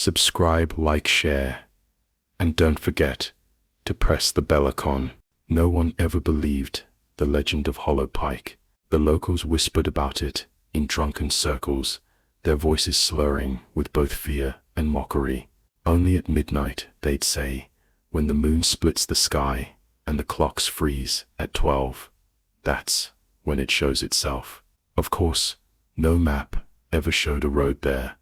subscribe, like, share, and don't forget to press the bell icon. No one ever believed the legend of Hollow Pike. The locals whispered about it in drunken circles, their voices slurring with both fear and mockery. Only at midnight, they'd say, when the moon splits the sky and the clocks freeze at 12. That's when it shows itself. Of course, no map ever showed a road there,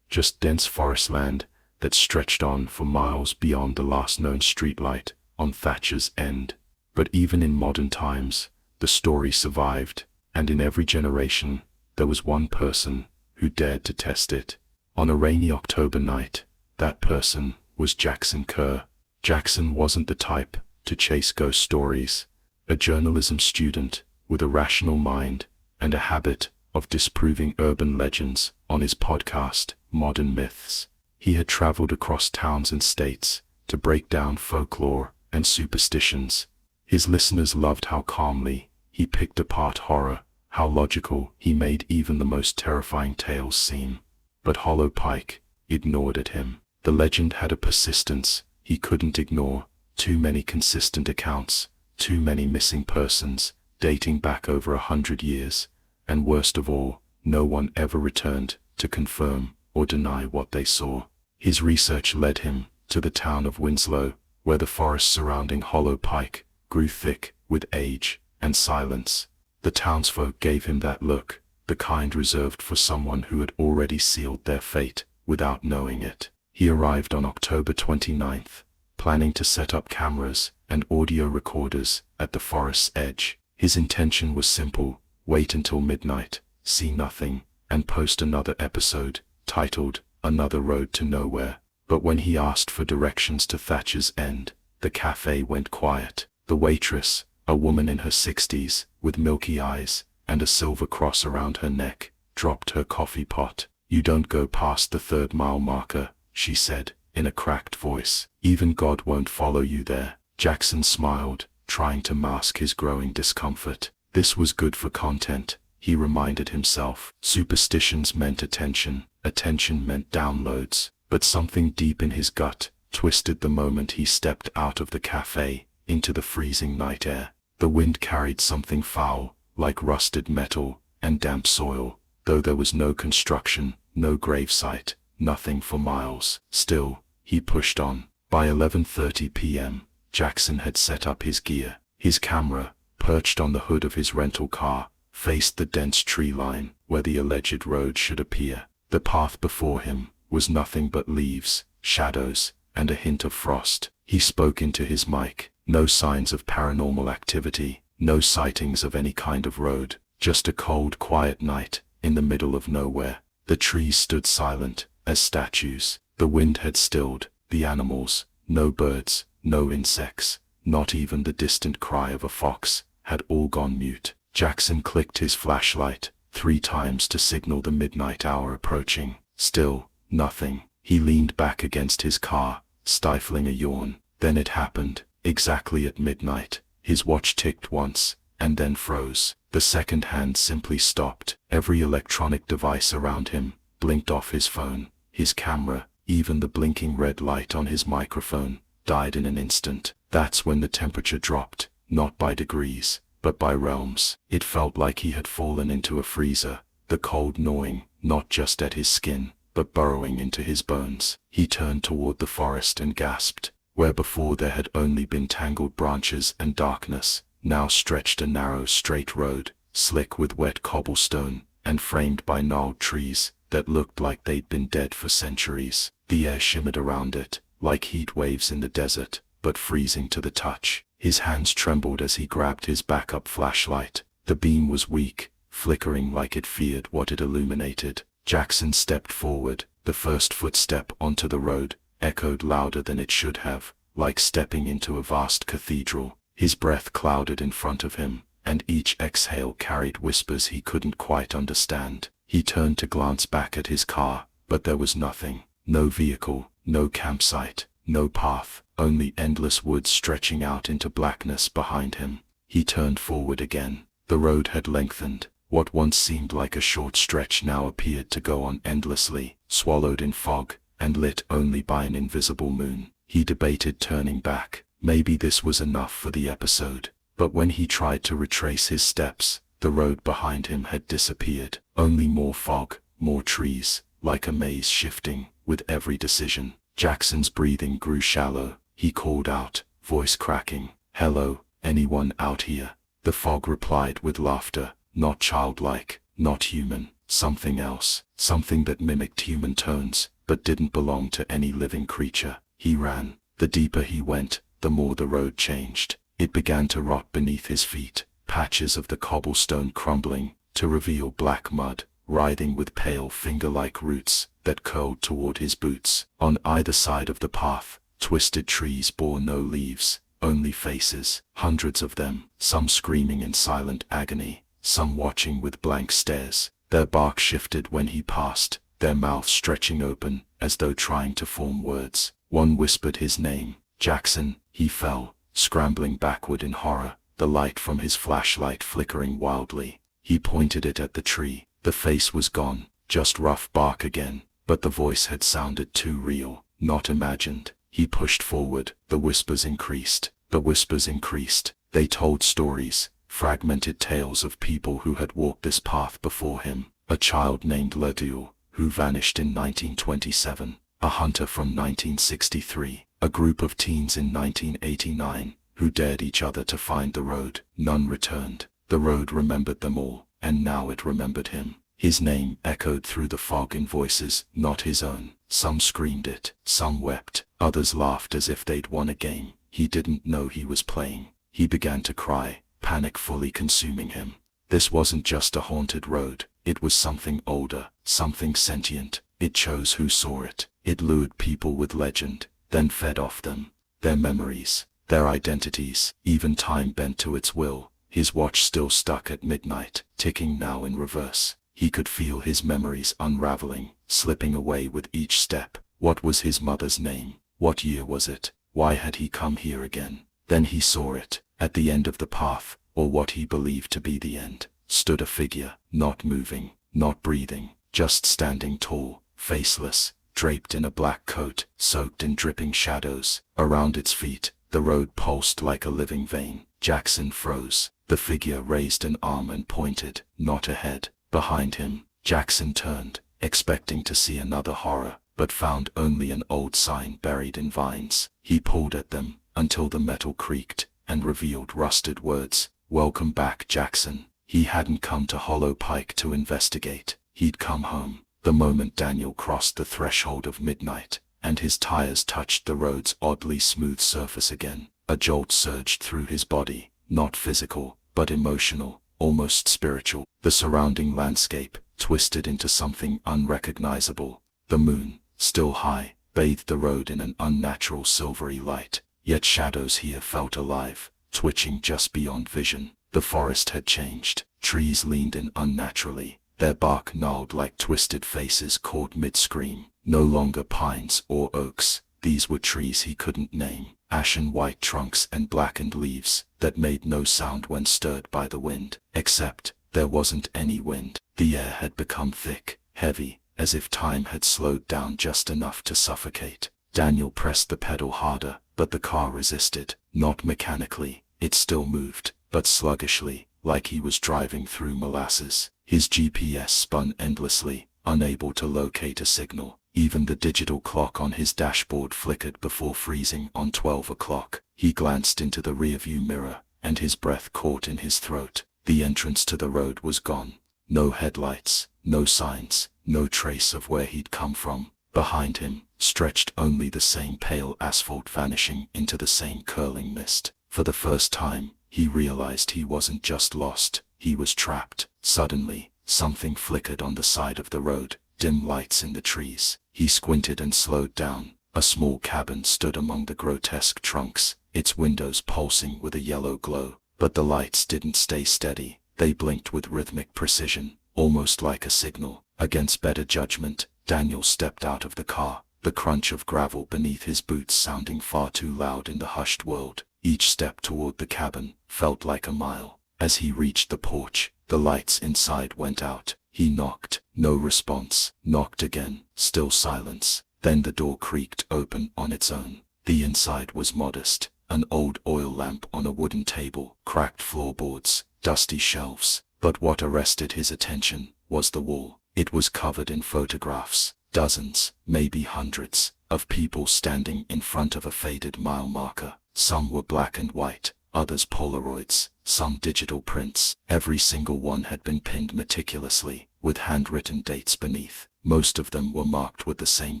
just dense forest land that stretched on for miles beyond the last known streetlight on Thatcher's End. But even in modern times, the story survived, and in every generation, there was one person who dared to test it. On a rainy October night, that person was Jackson Kerr. Jackson wasn't the type to chase ghost stories. A journalism student with a rational mind and a habit of disproving urban legends on his podcast, Modern Myths. He had traveled across towns and states to break down folklore and superstitions. His listeners loved how calmly he picked apart horror, how logical he made even the most terrifying tales seem. But Hollow Pike ignored at him. The legend had a persistence he couldn't ignore. Too many consistent accounts, too many missing persons, dating back over 100 years, and worst of all, no one ever returned to confirm or deny what they saw. His research led him to the town of Winslow, where the forest surrounding Hollow Pike grew thick with age and silence. The townsfolk gave him that look, the kind reserved for someone who had already sealed their fate without knowing it. He arrived on October 29th, planning to set up cameras and audio recorders at the forest's edge. His intention was simple: wait until midnight, see nothing, and post another episode, titled Another Road to Nowhere. But when he asked for directions to Thatcher's End, the cafe went quiet. The waitress, a woman in her 60s, with milky eyes and a silver cross around her neck, dropped her coffee pot. "You don't go past the 3rd-mile marker," she said, in a cracked voice. "Even God won't follow you there." Jackson smiled, trying to mask his growing discomfort. This was good for content, he reminded himself. Superstitions meant attention, attention meant downloads. But something deep in his gut twisted the moment he stepped out of the cafe into the freezing night air. The wind carried something foul, like rusted metal and damp soil, though there was no construction, no gravesite, nothing for miles. Still, he pushed on. By 11:30 p.m., Jackson had set up his gear. His camera, perched on the hood of his rental car, faced the dense tree line where the alleged road should appear. The path before him was nothing but leaves, shadows, and a hint of frost. He spoke into his mic. No signs of paranormal activity, no sightings of any kind of road, just a cold, quiet night in the middle of nowhere. The trees stood silent as statues. The wind had stilled. The animals, no birds, no insects, not even the distant cry of a fox, had all gone mute. Jackson clicked his flashlight 3 times to signal the midnight hour approaching. Still, nothing. He leaned back against his car, stifling a yawn. Then it happened. Exactly at midnight, his watch ticked once, and then froze. The second hand simply stopped. Every electronic device around him blinked off. His phone, his camera, even the blinking red light on his microphone, died in an instant. That's when the temperature dropped, not by degrees, but by realms. It felt like he had fallen into a freezer, the cold gnawing, not just at his skin, but burrowing into his bones. He turned toward the forest and gasped. Where before there had only been tangled branches and darkness, now stretched a narrow, straight road, slick with wet cobblestone, and framed by gnarled trees that looked like they'd been dead for centuries. The air shimmered around it, like heat waves in the desert, but freezing to the touch. His hands trembled as he grabbed his backup flashlight. The beam was weak, flickering like it feared what it illuminated. Jackson stepped forward. The first footstep onto the road echoed louder than it should have, like stepping into a vast cathedral. His breath clouded in front of him, and each exhale carried whispers he couldn't quite understand. He turned to glance back at his car, but there was nothing. No vehicle, no campsite, no path, only endless woods stretching out into blackness behind him. He turned forward again. The road had lengthened. What once seemed like a short stretch now appeared to go on endlessly, swallowed in fog and lit only by an invisible moon. He debated turning back. Maybe this was enough for the episode. But when he tried to retrace his steps, the road behind him had disappeared. Only more fog, more trees, like a maze shifting with every decision. Jackson's breathing grew shallow. He called out, voice cracking, "Hello, anyone out here?" The fog replied with laughter, not childlike, not human, something else, something that mimicked human tones, but didn't belong to any living creature. He ran. The deeper he went, the more the road changed. It began to rot beneath his feet, patches of the cobblestone crumbling, to reveal black mud, writhing with pale finger-like roots that curled toward his boots. On either side of the path, twisted trees bore no leaves, only faces, hundreds of them, some screaming in silent agony, some watching with blank stares. Their bark shifted when he passed, their mouths stretching open as though trying to form words. One whispered his name, Jackson. He fell, scrambling backward in horror, the light from his flashlight flickering wildly. He pointed it at the tree. The face was gone, just rough bark again, but the voice had sounded too real, not imagined. He pushed forward. The whispers increased. The whispers increased. They told stories, fragmented tales of people who had walked this path before him. A child named Leduel, who vanished in 1927. A hunter from 1963. A group of teens in 1989, who dared each other to find the road. None returned. The road remembered them all, and now it remembered him. His name echoed through the fog in voices not his own. Some screamed it, some wept, others laughed as if they'd won a game he didn't know he was playing. He began to cry, panic fully consuming him. This wasn't just a haunted road, it was something older, something sentient. It chose who saw it. It lured people with legend, then fed off them. Their memories, their identities, even time bent to its will. His watch still stuck at midnight, ticking now in reverse. He could feel his memories unraveling, slipping away with each step. What was his mother's name? What year was it? Why had he come here again? Then he saw it. At the end of the path, or what he believed to be the end, stood a figure, not moving, not breathing, just standing tall, faceless, draped in a black coat, soaked in dripping shadows. Around its feet, the road pulsed like a living vein. Jackson froze. The figure raised an arm and pointed, not ahead, behind him. Jackson turned, expecting to see another horror, but found only an old sign buried in vines. He pulled at them, until the metal creaked, and revealed rusted words. "Welcome back, Jackson." He hadn't come to Hollow Pike to investigate. He'd come home. The moment Daniel crossed the threshold of midnight, and his tires touched the road's oddly smooth surface again, a jolt surged through his body, not physical, but emotional, almost spiritual. The surrounding landscape twisted into something unrecognizable. The moon, still high, bathed the road in an unnatural silvery light, yet shadows here felt alive, twitching just beyond vision. The forest had changed. Trees leaned in unnaturally, their bark gnarled like twisted faces caught mid-scream. No longer pines or oaks, these were trees he couldn't name. Ashen white trunks and blackened leaves that made no sound when stirred by the wind. Except, there wasn't any wind. The air had become thick, heavy, as if time had slowed down just enough to suffocate. Daniel pressed the pedal harder, but the car resisted. Not mechanically, it still moved, but sluggishly, like he was driving through molasses. His GPS spun endlessly, unable to locate a signal. Even the digital clock on his dashboard flickered before freezing on 12 o'clock. He glanced into the rearview mirror, and his breath caught in his throat. The entrance to the road was gone. No headlights, no signs, no trace of where he'd come from. Behind him, stretched only the same pale asphalt vanishing into the same curling mist. For the first time, he realized he wasn't just lost, he was trapped. Suddenly, something flickered on the side of the road, dim lights in the trees. He squinted and slowed down. A small cabin stood among the grotesque trunks, its windows pulsing with a yellow glow. But the lights didn't stay steady. They blinked with rhythmic precision, almost like a signal. Against better judgment, Daniel stepped out of the car, the crunch of gravel beneath his boots sounding far too loud in the hushed world. Each step toward the cabin felt like a mile. As he reached the porch, the lights inside went out. He knocked. No response. Knocked again. Still silence. Then the door creaked open on its own. The inside was modest. An old oil lamp on a wooden table, cracked floorboards, dusty shelves. But what arrested his attention was the wall. It was covered in photographs, dozens, maybe hundreds, of people standing in front of a faded mile marker. Some were black and white, others Polaroids, some digital prints. Every single one had been pinned meticulously, with handwritten dates beneath. Most of them were marked with the same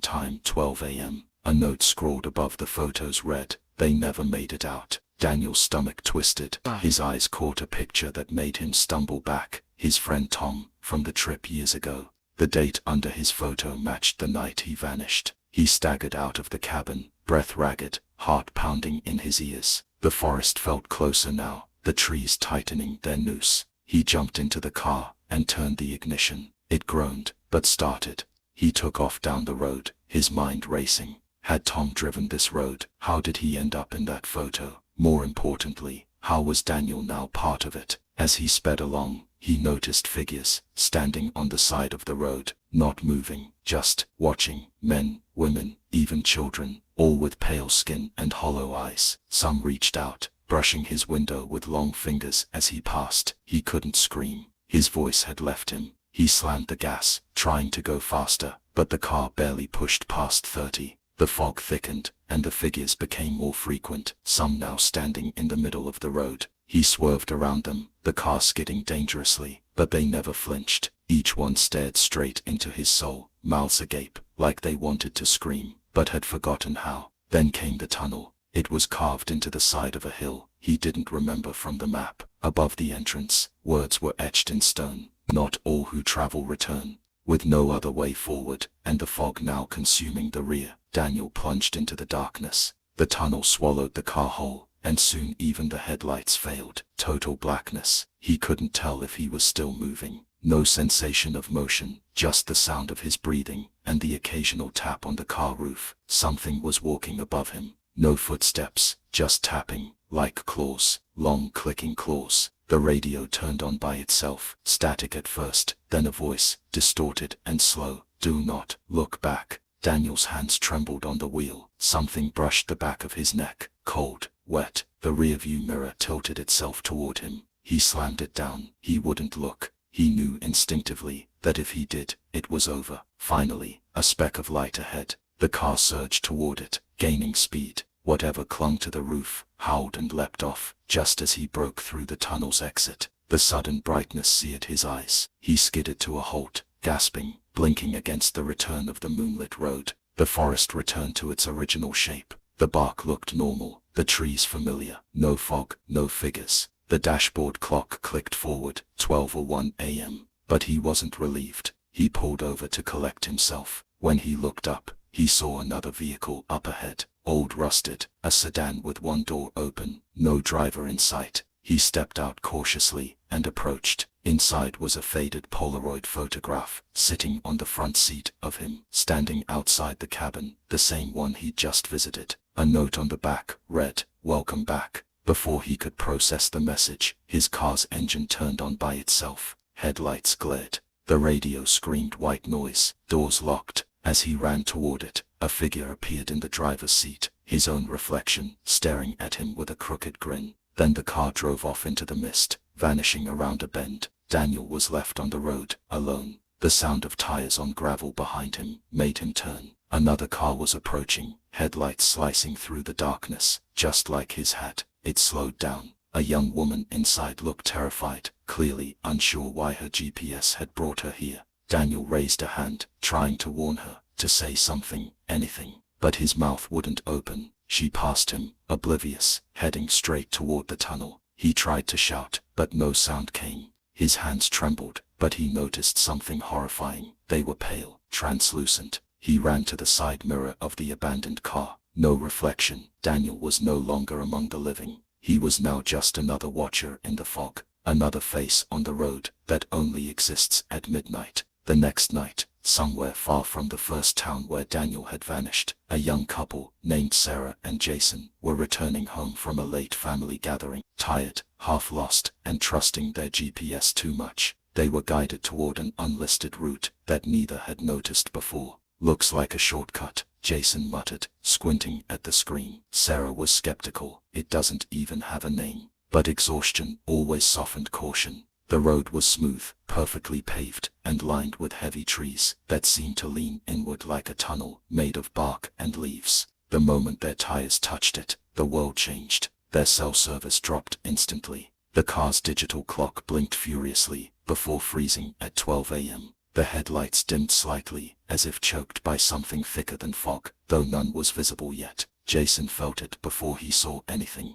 time, 12 a.m. A note scrawled above the photos read, "They never made it out." Daniel's stomach twisted. His eyes caught a picture that made him stumble back. His friend Tom, from the trip years ago. The date under his photo matched the night he vanished. He staggered out of the cabin, breath ragged, heart pounding in his ears. The forest felt closer now, the trees tightening their noose. He jumped into the car and turned the ignition. It groaned, but started. He took off down the road, his mind racing. Had Tom driven this road? How did he end up in that photo? More importantly, how was Daniel now part of it? As he sped along, he noticed figures standing on the side of the road, not moving, just watching. Men, women, even children, all with pale skin and hollow eyes. Some reached out, brushing his window with long fingers as he passed. He couldn't scream. His voice had left him. He slammed the gas, trying to go faster, but the car barely pushed past 30. The fog thickened, and the figures became more frequent, some now standing in the middle of the road. He swerved around them, the car skidding dangerously, but they never flinched. Each one stared straight into his soul, mouths agape, like they wanted to scream, but had forgotten how. Then came the tunnel. It was carved into the side of a hill he didn't remember from the map. Above the entrance, words were etched in stone, "Not all who travel return." With no other way forward, and the fog now consuming the rear, Daniel plunged into the darkness. The tunnel swallowed the car whole, and soon even the headlights failed. Total blackness. He couldn't tell if he was still moving. No sensation of motion, just the sound of his breathing, and the occasional tap on the car roof. Something was walking above him. No footsteps, just tapping, like claws, long clicking claws. The radio turned on by itself, static at first, then a voice, distorted and slow. "Do not look back." Daniel's hands trembled on the wheel. Something brushed the back of his neck, cold, wet. The rearview mirror tilted itself toward him. He slammed it down. He wouldn't look. He knew instinctively that if he did, it was over. Finally, a speck of light ahead. The car surged toward it, gaining speed. Whatever clung to the roof howled and leapt off, just as he broke through the tunnel's exit. The sudden brightness seared his eyes. He skidded to a halt, gasping, blinking against the return of the moonlit road. The forest returned to its original shape. The bark looked normal, the trees familiar. No fog, no figures. The dashboard clock clicked forward, 12:01 a.m. But he wasn't relieved. He pulled over to collect himself. When he looked up, he saw another vehicle up ahead. Old rusted, a sedan with one door open, no driver in sight. He stepped out cautiously and approached. Inside was a faded Polaroid photograph, sitting on the front seat of him, standing outside the cabin, the same one he'd just visited. A note on the back read, "Welcome back." Before he could process the message, his car's engine turned on by itself. Headlights glared. The radio screamed white noise. Doors locked. As he ran toward it, a figure appeared in the driver's seat, his own reflection, staring at him with a crooked grin. Then the car drove off into the mist, vanishing around a bend. Daniel was left on the road, alone. The sound of tires on gravel behind him made him turn. Another car was approaching, headlights slicing through the darkness, just like his hat. It slowed down. A young woman inside looked terrified, clearly unsure why her GPS had brought her here. Daniel raised a hand, trying to warn her, to say something, anything, but his mouth wouldn't open. She passed him, oblivious, heading straight toward the tunnel. He tried to shout, but no sound came. His hands trembled, but he noticed something horrifying. They were pale, translucent. He ran to the side mirror of the abandoned car. No reflection. Daniel was no longer among the living. He was now just another watcher in the fog, another face on the road that only exists at midnight. The next night, somewhere far from the first town where Daniel had vanished, a young couple, named Sarah and Jason, were returning home from a late family gathering. Tired, half lost, and trusting their GPS too much, they were guided toward an unlisted route that neither had noticed before. Looks like a shortcut, Jason muttered, squinting at the screen. Sarah was skeptical. It doesn't even have a name. But exhaustion always softened caution. The road was smooth, perfectly paved, and lined with heavy trees that seemed to lean inward like a tunnel made of bark and leaves. The moment their tires touched it, the world changed. Their cell service dropped instantly. The car's digital clock blinked furiously before freezing at 12 a.m. The headlights dimmed slightly, as if choked by something thicker than fog, though none was visible yet. Jason felt it before he saw anything.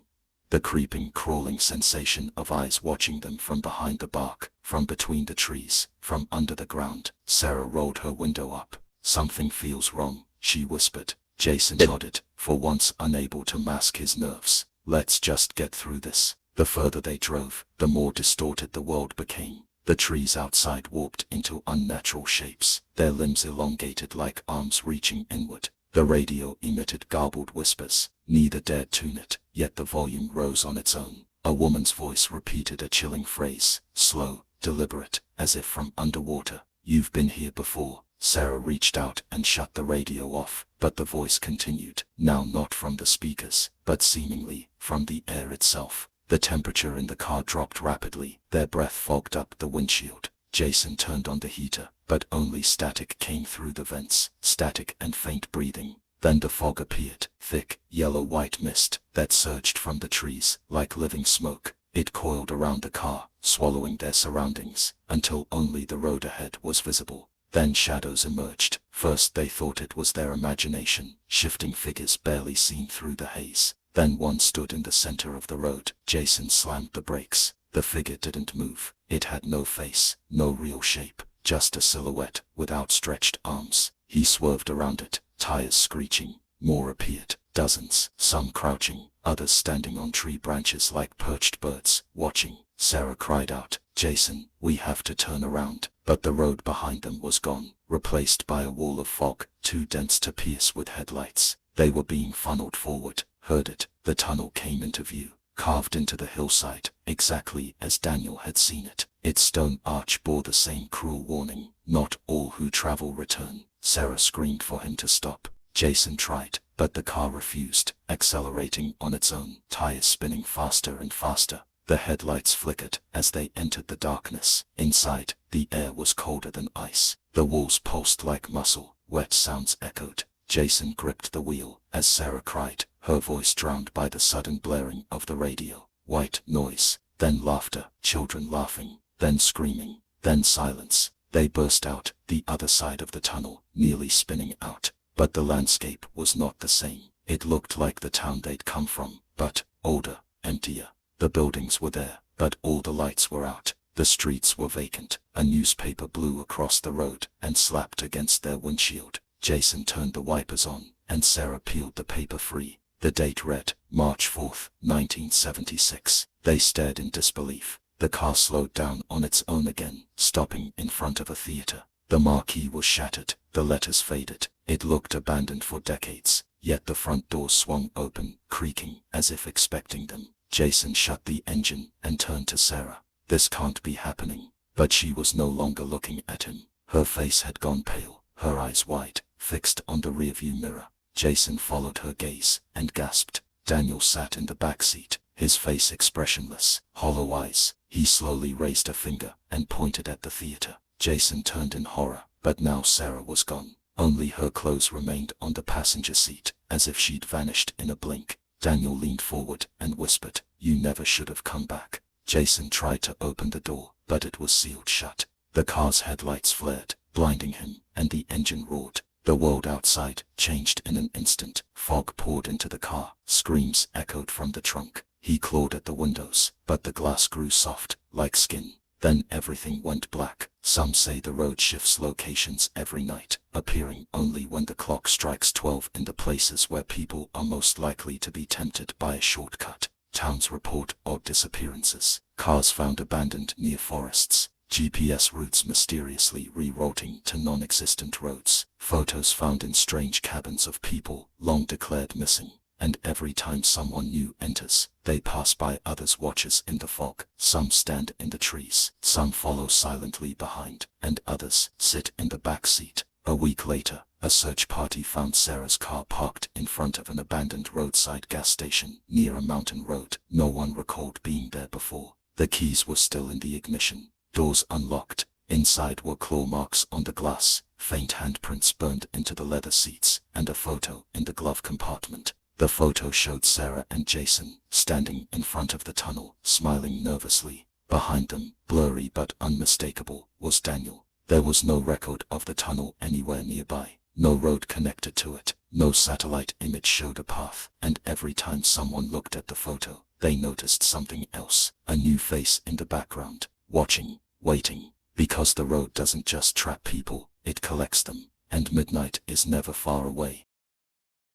The creeping, crawling sensation of eyes watching them from behind the bark, from between the trees, from under the ground. Sarah rolled her window up. "Something feels wrong," she whispered. Jason nodded, for once unable to mask his nerves. "Let's just get through this." The further they drove, the more distorted the world became. The trees outside warped into unnatural shapes, their limbs elongated like arms reaching inward. The radio emitted garbled whispers. Neither dared tune it, yet the volume rose on its own. A woman's voice repeated a chilling phrase, slow, deliberate, as if from underwater. "You've been here before." Sarah reached out and shut the radio off, but the voice continued, now not from the speakers, but seemingly from the air itself. The temperature in the car dropped rapidly. Their breath fogged up the windshield. Jason turned on the heater, but only static came through the vents, static and faint breathing. Then the fog appeared, thick, yellow-white mist that surged from the trees like living smoke. It coiled around the car, swallowing their surroundings, until only the road ahead was visible. Then shadows emerged. First they thought it was their imagination, shifting figures barely seen through the haze. Then one stood in the center of the road. Jason slammed the brakes. The figure didn't move. It had no face, no real shape, just a silhouette with outstretched arms. He swerved around it, tires screeching. More appeared, dozens, some crouching, others standing on tree branches like perched birds, watching. Sarah cried out, "Jason, we have to turn around." But the road behind them was gone, replaced by a wall of fog, too dense to pierce with headlights. They were being funneled forward. Heard it. The tunnel came into view, carved into the hillside, exactly as Daniel had seen it. Its stone arch bore the same cruel warning, "Not all who travel return." Sarah screamed for him to stop. Jason tried, but the car refused, accelerating on its own, tires spinning faster and faster. The headlights flickered as they entered the darkness. Inside, the air was colder than ice. The walls pulsed like muscle. Wet sounds echoed. Jason gripped the wheel as Sarah cried, her voice drowned by the sudden blaring of the radio. White noise, then laughter, children laughing, then screaming, then silence. They burst out the other side of the tunnel, nearly spinning out. But the landscape was not the same. It looked like the town they'd come from, but older, emptier. The buildings were there, but all the lights were out. The streets were vacant. A newspaper blew across the road and slapped against their windshield. Jason turned the wipers on, and Sarah peeled the paper free. The date read, March 4th, 1976. They stared in disbelief. The car slowed down on its own again, stopping in front of a theater. The marquee was shattered. The letters faded. It looked abandoned for decades. Yet the front door swung open, creaking, as if expecting them. Jason shut the engine and turned to Sarah. "This can't be happening." But she was no longer looking at him. Her face had gone pale, her eyes wide, fixed on the rearview mirror. Jason followed her gaze and gasped. Daniel sat in the back seat, his face expressionless, hollow eyes. He slowly raised a finger and pointed at the theater. Jason turned in horror, but now Sarah was gone. Only her clothes remained on the passenger seat, as if she'd vanished in a blink. Daniel leaned forward and whispered, "You never should have come back." Jason tried to open the door, but it was sealed shut. The car's headlights flared, blinding him, and the engine roared. The world outside changed in an instant. Fog poured into the car. Screams echoed from the trunk. He clawed at the windows, but the glass grew soft, like skin. Then everything went black. Some say the road shifts locations every night, appearing only when the clock strikes 12 in the places where people are most likely to be tempted by a shortcut. Towns report odd disappearances. Cars found abandoned near forests. GPS routes mysteriously rerouting to non-existent roads. Photos found in strange cabins of people long declared missing. And every time someone new enters, they pass by others watchers in the fog. Some stand in the trees, some follow silently behind, and others sit in the back seat. A week later, a search party found Sarah's car parked in front of an abandoned roadside gas station near a mountain road. No one recalled being there before. The keys were still in the ignition, doors unlocked. Inside were claw marks on the glass, faint handprints burned into the leather seats, and a photo in the glove compartment. The photo showed Sarah and Jason standing in front of the tunnel, smiling nervously. Behind them, blurry but unmistakable, was Daniel. There was no record of the tunnel anywhere nearby, no road connected to it, no satellite image showed a path, and every time someone looked at the photo, they noticed something else, a new face in the background, watching, waiting. Because the road doesn't just trap people, it collects them, and midnight is never far away.